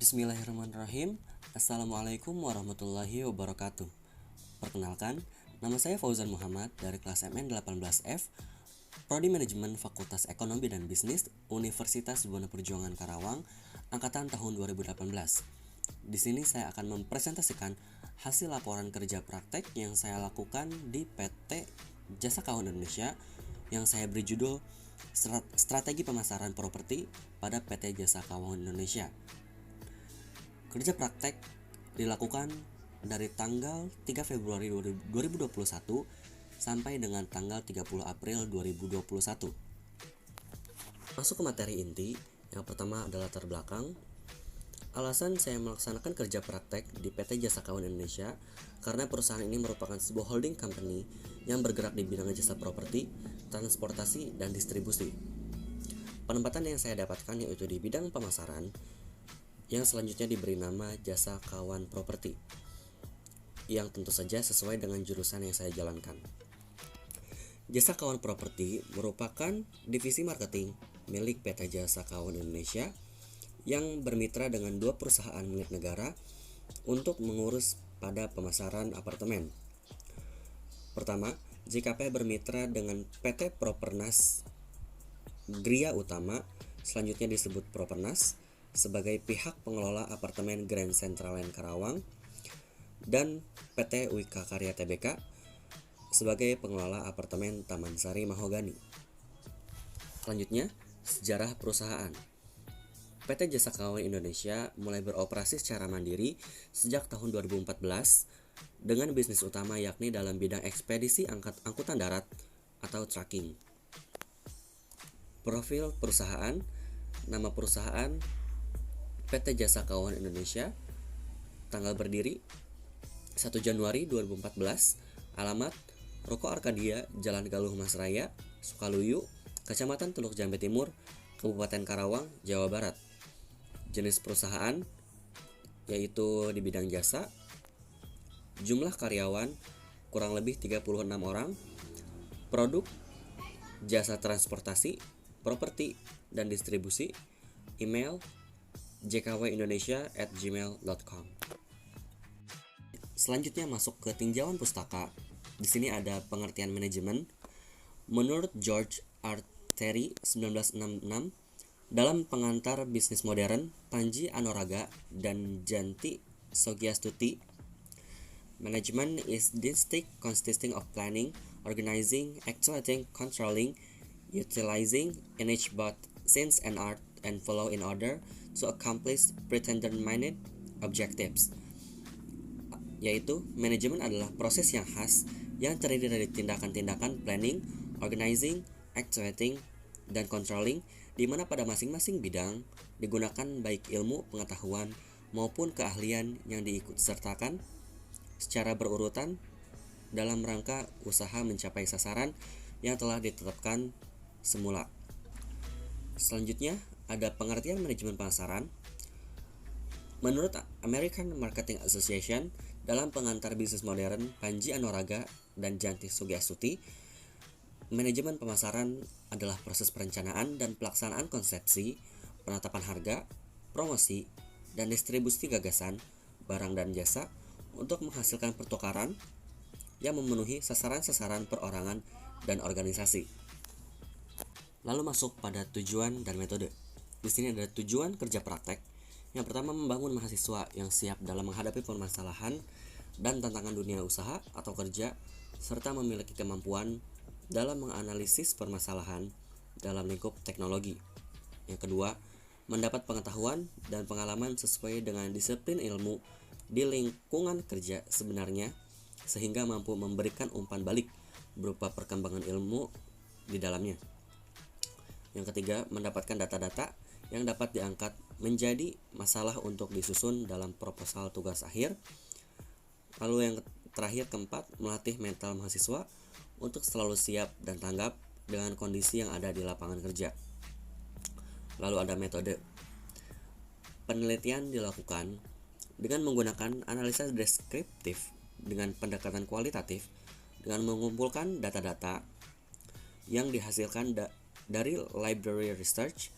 Bismillahirrahmanirrahim. Assalamualaikum warahmatullahi wabarakatuh. Perkenalkan, nama saya Fauzan Muhammad dari kelas MN18F, Prodi Manajemen Fakultas Ekonomi dan Bisnis Universitas Buana Perjuangan Karawang, angkatan tahun 2018. Di sini saya akan mempresentasikan hasil laporan kerja praktek yang saya lakukan di PT Jasa Keuangan Indonesia yang saya beri judul Strategi Pemasaran Properti pada PT Jasa Keuangan Indonesia. Kerja praktek dilakukan dari tanggal 3 Februari 2021 sampai dengan tanggal 30 April 2021. Masuk ke materi inti, yang pertama adalah latar belakang. Alasan saya melaksanakan kerja praktek di PT Jasa Keuangan Indonesia karena perusahaan ini merupakan sebuah holding company yang bergerak di bidang jasa properti, transportasi, dan distribusi. Penempatan yang saya dapatkan yaitu di bidang pemasaran, yang selanjutnya diberi nama Jasa Keuangan Properti, yang tentu saja sesuai dengan jurusan yang saya jalankan. Jasa Keuangan Properti merupakan divisi marketing milik PT Jasa Keuangan Indonesia yang bermitra dengan dua perusahaan milik negara untuk mengurus pada pemasaran apartemen. Pertama, JKP bermitra dengan PT Propernas Gria Utama, selanjutnya disebut Propernas, sebagai pihak pengelola apartemen Grand Central Land Karawang, dan PT Wika Karya Tbk sebagai pengelola apartemen Taman Sari Mahogany. Selanjutnya, sejarah perusahaan. PT Jasa Keuangan Indonesia mulai beroperasi secara mandiri sejak tahun 2014 dengan bisnis utama yakni dalam bidang ekspedisi angkutan darat atau trucking. Profil perusahaan. Nama perusahaan PT Jasa Keuangan Indonesia. Tanggal berdiri 1 Januari 2014. Alamat Ruko Arkadia, Jalan Galuh Mas Raya, Sukaluyu, Kecamatan Teluk Jambe Timur, Kabupaten Karawang, Jawa Barat. Jenis perusahaan yaitu di bidang jasa. Jumlah karyawan kurang lebih 36 orang. Produk jasa transportasi, properti, dan distribusi. Email jkwindonesia@gmail.com. Selanjutnya masuk ke tinjauan pustaka. Di sini ada pengertian manajemen. Menurut George R. Terry 1966, dalam pengantar bisnis modern Panji Anoraga dan Janti Sogyastuti, management is distinct consisting of planning, organizing, actuating, controlling, utilizing, in each both sense and art, and follow in order to accomplish predetermined objectives. Yaitu, manajemen adalah proses yang khas yang terdiri dari tindakan-tindakan planning, organizing, actuating, dan controlling, di mana pada masing-masing bidang digunakan baik ilmu, pengetahuan, maupun keahlian yang diikutsertakan secara berurutan dalam rangka usaha mencapai sasaran yang telah ditetapkan semula. Selanjutnya, ada pengertian manajemen pemasaran. Menurut American Marketing Association, dalam pengantar bisnis modern Panji Anoraga dan Janti Sogyastuti, manajemen pemasaran adalah proses perencanaan dan pelaksanaan konsepsi, penetapan harga, promosi, dan distribusi gagasan, barang dan jasa untuk menghasilkan pertukaran yang memenuhi sasaran-sasaran perorangan dan organisasi. Lalu masuk pada tujuan dan metode. Di sini ada tujuan kerja praktek. Yang pertama, membangun mahasiswa yang siap dalam menghadapi permasalahan dan tantangan dunia usaha atau kerja, serta memiliki kemampuan dalam menganalisis permasalahan dalam lingkup teknologi. Yang kedua, mendapat pengetahuan dan pengalaman sesuai dengan disiplin ilmu di lingkungan kerja sebenarnya, sehingga mampu memberikan umpan balik berupa perkembangan ilmu di dalamnya. Yang ketiga, mendapatkan data-data yang dapat diangkat menjadi masalah untuk disusun dalam proposal tugas akhir. Lalu yang terakhir, keempat, melatih mental mahasiswa untuk selalu siap dan tanggap dengan kondisi yang ada di lapangan kerja. Lalu ada metode. Penelitian dilakukan dengan menggunakan analisa deskriptif dengan pendekatan kualitatif dengan mengumpulkan data-data yang dihasilkan dari library research,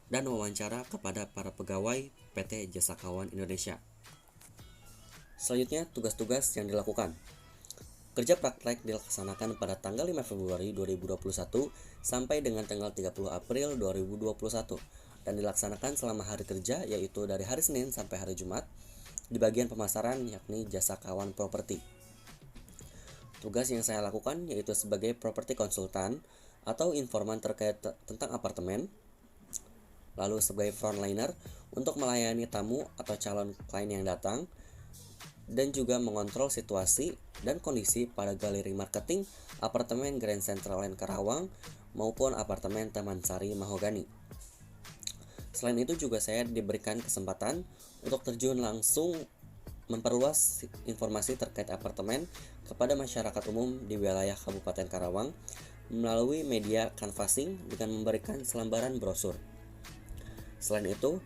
dan wawancara kepada para pegawai PT Jasa Keuangan Indonesia. Selanjutnya, tugas-tugas yang dilakukan. Kerja praktek dilaksanakan pada tanggal 5 Februari 2021 sampai dengan tanggal 30 April 2021 dan dilaksanakan selama hari kerja, yaitu dari hari Senin sampai hari Jumat di bagian pemasaran, yakni Jasa Keuangan Properti. Tugas yang saya lakukan yaitu sebagai properti konsultan atau informan terkait tentang apartemen, lalu sebagai frontliner untuk melayani tamu atau calon klien yang datang, dan juga mengontrol situasi dan kondisi pada galeri marketing apartemen Grand Central Land Karawang maupun apartemen Taman Sari Mahogani. Selain itu juga saya diberikan kesempatan untuk terjun langsung memperluas informasi terkait apartemen kepada masyarakat umum di wilayah Kabupaten Karawang melalui media canvassing dengan memberikan selembaran brosur. Selain itu,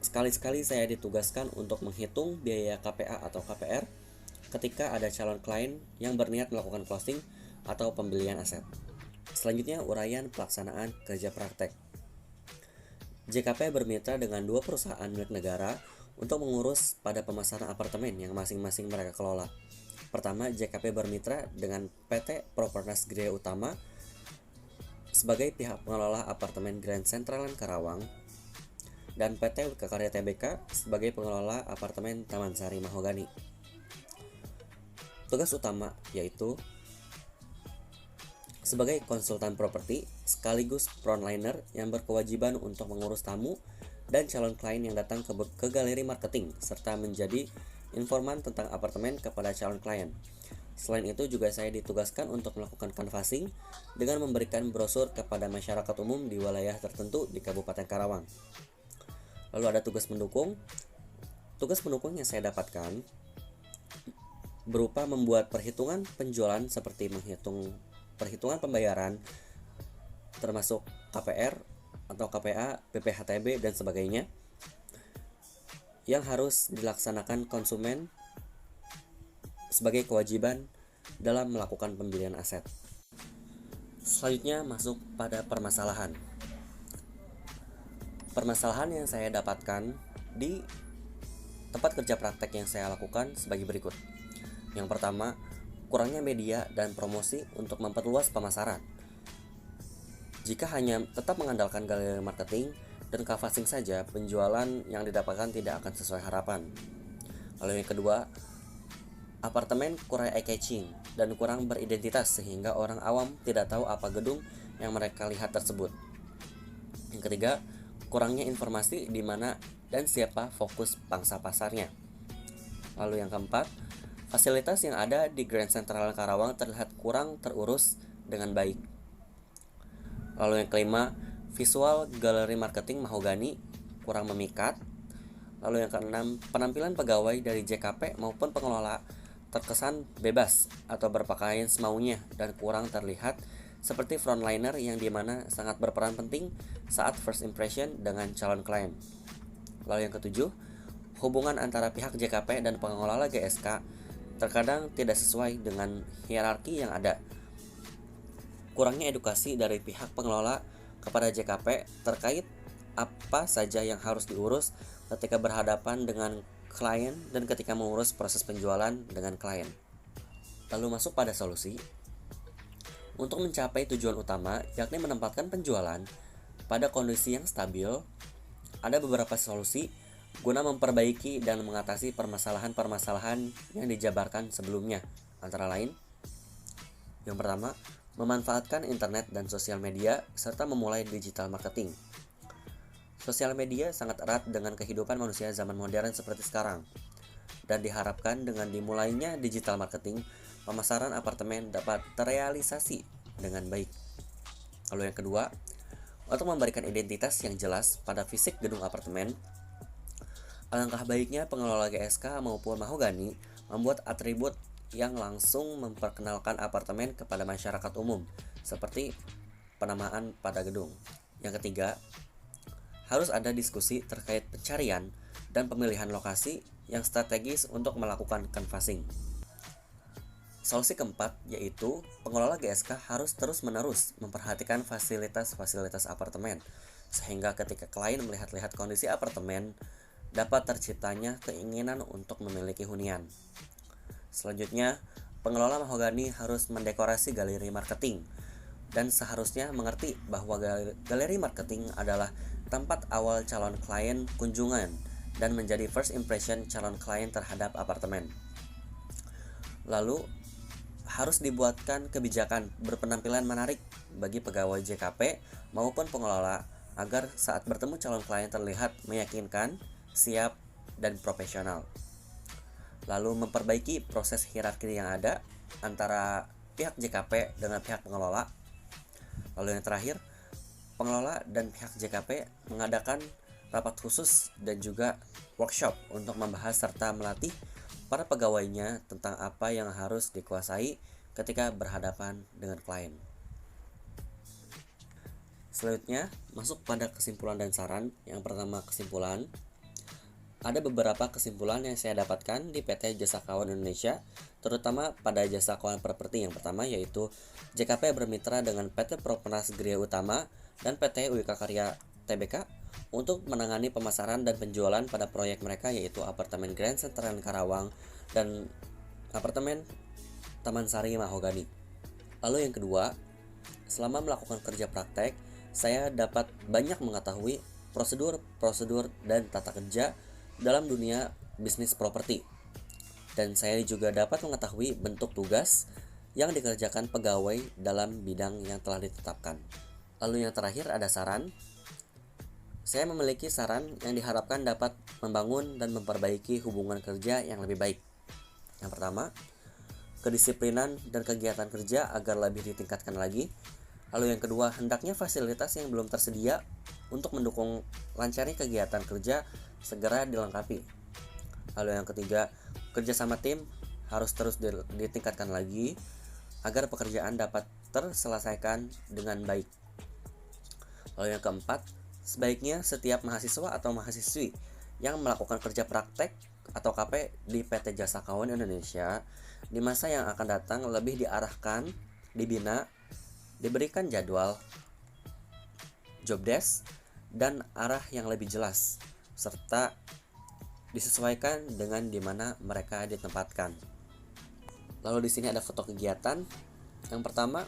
sekali-sekali saya ditugaskan untuk menghitung biaya KPA atau KPR ketika ada calon klien yang berniat melakukan closing atau pembelian aset. Selanjutnya, uraian pelaksanaan kerja praktek. JKP bermitra dengan 2 perusahaan milik negara untuk mengurus pada pemasaran apartemen yang masing-masing mereka kelola. Pertama, JKP bermitra dengan PT Propertas Gria Utama sebagai pihak pengelola apartemen Grand Central Land Karawang dan PT Wikakarya Tbk sebagai pengelola apartemen Taman Sari Mahogani. Tugas utama yaitu sebagai konsultan properti sekaligus frontliner yang berkewajiban untuk mengurus tamu dan calon klien yang datang ke galeri marketing serta menjadi informan tentang apartemen kepada calon klien. Selain itu juga saya ditugaskan untuk melakukan canvassing dengan memberikan brosur kepada masyarakat umum di wilayah tertentu di Kabupaten Karawang. Lalu ada tugas pendukung. Tugas pendukung yang saya dapatkan berupa membuat perhitungan penjualan seperti menghitung perhitungan pembayaran termasuk KPR atau KPA, BPHTB dan sebagainya yang harus dilaksanakan konsumen sebagai kewajiban dalam melakukan pembelian aset. Selanjutnya masuk pada permasalahan. Permasalahan yang saya dapatkan di tempat kerja praktek yang saya lakukan sebagai berikut. Yang pertama, kurangnya media dan promosi untuk memperluas pemasaran. Jika hanya tetap mengandalkan galeri marketing dan canvassing saja, penjualan yang didapatkan tidak akan sesuai harapan. Lalu yang kedua, apartemen kurang eye-catching dan kurang beridentitas sehingga orang awam tidak tahu apa gedung yang mereka lihat tersebut. Yang ketiga, kurangnya informasi di mana dan siapa fokus pangsa pasarnya. Lalu yang keempat, fasilitas yang ada di Grand Central Karawang terlihat kurang terurus dengan baik. Lalu yang kelima, visual galeri marketing Mahogani kurang memikat. Lalu yang keenam, penampilan pegawai dari JKP maupun pengelola terkesan bebas atau berpakaian semaunya dan kurang terlihat seperti frontliner yang dimana sangat berperan penting saat first impression dengan calon klien. Lalu yang ketujuh, hubungan antara pihak JKP dan pengelola GSK terkadang tidak sesuai dengan hierarki yang ada. Kurangnya edukasi dari pihak pengelola kepada JKP terkait apa saja yang harus diurus ketika berhadapan dengan klien dan ketika mengurus proses penjualan dengan klien. Lalu masuk pada solusi. Untuk mencapai tujuan utama, yakni menempatkan penjualan pada kondisi yang stabil, ada beberapa solusi guna memperbaiki dan mengatasi permasalahan-permasalahan yang dijabarkan sebelumnya. Antara lain, yang pertama, memanfaatkan internet dan sosial media serta memulai digital marketing. Sosial media sangat erat dengan kehidupan manusia zaman modern seperti sekarang, dan diharapkan dengan dimulainya digital marketing, pemasaran apartemen dapat terrealisasi dengan baik. Lalu yang kedua, untuk memberikan identitas yang jelas pada fisik gedung apartemen, alangkah baiknya pengelola GSK maupun Mahogani membuat atribut yang langsung memperkenalkan apartemen kepada masyarakat umum, seperti penamaan pada gedung. Yang ketiga, harus ada diskusi terkait pencarian dan pemilihan lokasi yang strategis untuk melakukan canvassing. Solusi keempat yaitu pengelola GSK harus terus-menerus memperhatikan fasilitas-fasilitas apartemen sehingga ketika klien melihat-lihat kondisi apartemen, dapat terciptanya keinginan untuk memiliki hunian. Selanjutnya, pengelola mahogani harus mendekorasi galeri marketing dan seharusnya mengerti bahwa galeri marketing adalah tempat awal calon klien kunjungan dan menjadi first impression calon klien terhadap apartemen. Lalu, harus dibuatkan kebijakan berpenampilan menarik bagi pegawai JKP maupun pengelola agar saat bertemu calon klien terlihat meyakinkan, siap, dan profesional. Lalu memperbaiki proses hierarki yang ada antara pihak JKP dengan pihak pengelola. Lalu yang terakhir, pengelola dan pihak JKP mengadakan rapat khusus dan juga workshop untuk membahas serta melatih para pegawainya tentang apa yang harus dikuasai ketika berhadapan dengan klien. Selanjutnya, masuk pada kesimpulan dan saran. Yang pertama, kesimpulan. Ada beberapa kesimpulan yang saya dapatkan di PT Jasa Keuangan Indonesia, terutama pada jasa keuangan properti. Yang pertama yaitu JKP bermitra dengan PT Propernas Gria Utama dan PT Wika Karya Tbk untuk menangani pemasaran dan penjualan pada proyek mereka, yaitu apartemen Grand Central Karawang dan apartemen Taman Sari Mahogani. Lalu yang kedua, selama melakukan kerja praktek, saya dapat banyak mengetahui prosedur dan tata kerja dalam dunia bisnis properti. Dan saya juga dapat mengetahui bentuk tugas yang dikerjakan pegawai dalam bidang yang telah ditetapkan. Lalu yang terakhir ada saran. Saya memiliki saran yang diharapkan dapat membangun dan memperbaiki hubungan kerja yang lebih baik. Yang pertama, kedisiplinan dan kegiatan kerja agar lebih ditingkatkan lagi. Lalu yang kedua, hendaknya fasilitas yang belum tersedia untuk mendukung lancarnya kegiatan kerja segera dilengkapi. Lalu yang ketiga, kerjasama tim harus terus ditingkatkan lagi agar pekerjaan dapat terselesaikan dengan baik. Lalu yang keempat, sebaiknya setiap mahasiswa atau mahasiswi yang melakukan kerja praktek atau KP di PT Jasa Keuangan Indonesia di masa yang akan datang lebih diarahkan, dibina, diberikan jadwal, job desk, dan arah yang lebih jelas, serta disesuaikan dengan di mana mereka ditempatkan. Lalu di sini ada foto kegiatan. Yang pertama,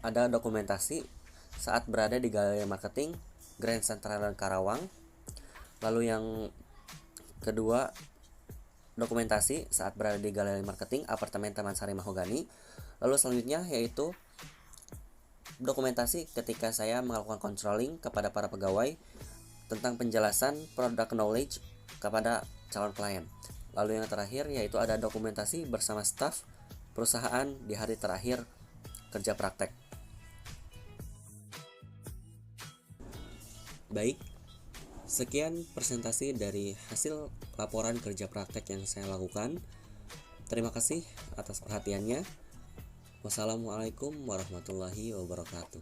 ada dokumentasi saat berada di galeri marketing Grand Central Karawang. Lalu yang kedua, dokumentasi saat berada di galeri marketing apartemen Taman Sari Mahogani. Lalu selanjutnya yaitu dokumentasi ketika saya melakukan controlling kepada para pegawai tentang penjelasan product knowledge kepada calon klien. Lalu yang terakhir yaitu ada dokumentasi bersama staf perusahaan di hari terakhir kerja praktek. Baik, sekian presentasi dari hasil laporan kerja praktek yang saya lakukan. Terima kasih atas perhatiannya. Wassalamualaikum warahmatullahi wabarakatuh.